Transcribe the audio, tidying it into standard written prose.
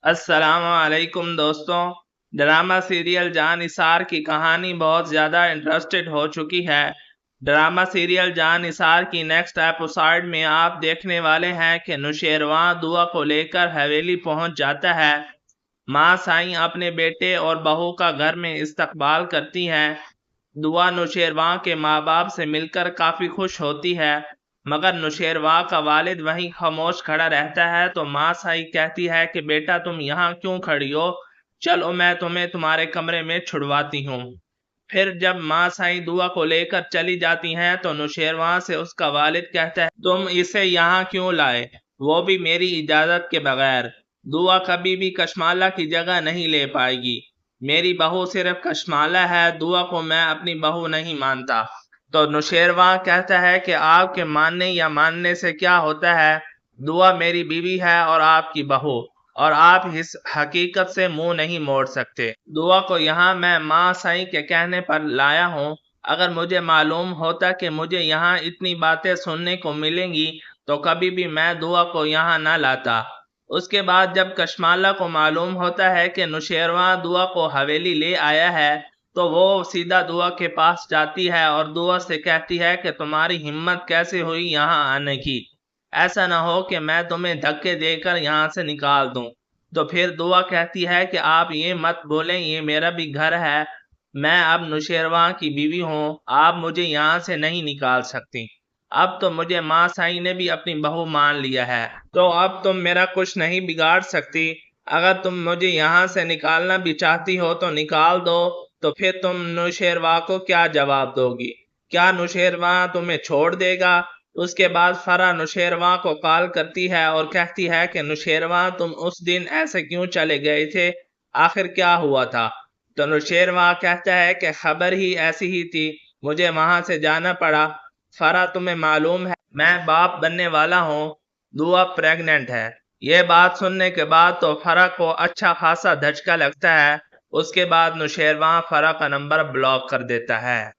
السلام علیکم دوستوں، ڈرامہ سیریل جان نثار کی کہانی بہت زیادہ انٹرسٹڈ ہو چکی ہے۔ ڈرامہ سیریل جان نثار کی نیکسٹ ایپیسوڈ میں آپ دیکھنے والے ہیں کہ نوشیروان دعا کو لے کر حویلی پہنچ جاتا ہے۔ ماں سائیں اپنے بیٹے اور بہو کا گھر میں استقبال کرتی ہیں۔ دعا نوشیروان کے ماں باپ سے مل کر کافی خوش ہوتی ہے، مگر نوشیروان کا والد وہیں خاموش کھڑا رہتا ہے تو ماں سائیں کہتی ہے کہ بیٹا تم یہاں کیوں کھڑی ہو، چلو میں تمہیں تمہارے کمرے میں چھڑواتی ہوں۔ پھر جب ماں سائیں دعا کو لے کر چلی جاتی ہیں تو نوشیروان سے اس کا والد کہتا ہے تم اسے یہاں کیوں لائے، وہ بھی میری اجازت کے بغیر۔ دعا کبھی بھی کشمالہ کی جگہ نہیں لے پائے گی، میری بہو صرف کشمالہ ہے، دعا کو میں اپنی بہو نہیں مانتا۔ تو نوشیروان کہتا ہے کہ آپ کے ماننے یا ماننے سے کیا ہوتا ہے، دعا میری بیوی ہے اور آپ کی بہو، اور آپ اس حقیقت سے منہ نہیں موڑ سکتے۔ دعا کو یہاں میں ماں سائیں کے کہنے پر لایا ہوں، اگر مجھے معلوم ہوتا کہ مجھے یہاں اتنی باتیں سننے کو ملیں گی تو کبھی بھی میں دعا کو یہاں نہ لاتا۔ اس کے بعد جب کشمالہ کو معلوم ہوتا ہے کہ نوشیروان دعا کو حویلی لے آیا ہے تو وہ سیدھا دعا کے پاس جاتی ہے اور دعا سے کہتی ہے کہ تمہاری ہمت کیسے ہوئی یہاں آنے کی، ایسا نہ ہو کہ میں تمہیں دھکے دے کر یہاں سے نکال دوں۔ تو پھر دعا کہتی ہے کہ آپ یہ مت بولیں، یہ میرا بھی گھر ہے، میں اب نوشیروان کی بیوی ہوں، آپ مجھے یہاں سے نہیں نکال سکتی۔ اب تو مجھے ماں سائیں نے بھی اپنی بہو مان لیا ہے، تو اب تم میرا کچھ نہیں بگاڑ سکتی۔ اگر تم مجھے یہاں سے نکالنا بھی چاہتی ہو تو نکال دو۔ تو پھر تم نوشیروان کو کیا جواب دو گی؟ کیا نوشیروان تمہیں چھوڑ دے گا؟ اس کے بعد فرح نوشیروان کو کال کرتی ہے اور کہتی ہے کہ نوشیروان تم اس دن ایسے کیوں چلے گئے تھے، آخر کیا ہوا تھا؟ تو نوشیروان کہتا ہے کہ خبر ہی ایسی ہی تھی، مجھے وہاں سے جانا پڑا۔ فرح تمہیں معلوم ہے میں باپ بننے والا ہوں، دعا پریگننٹ ہے۔ یہ بات سننے کے بعد تو فرح کو اچھا خاصا دھچکا لگتا ہے۔ اس کے بعد نوشیروان فرح کا نمبر بلاک کر دیتا ہے۔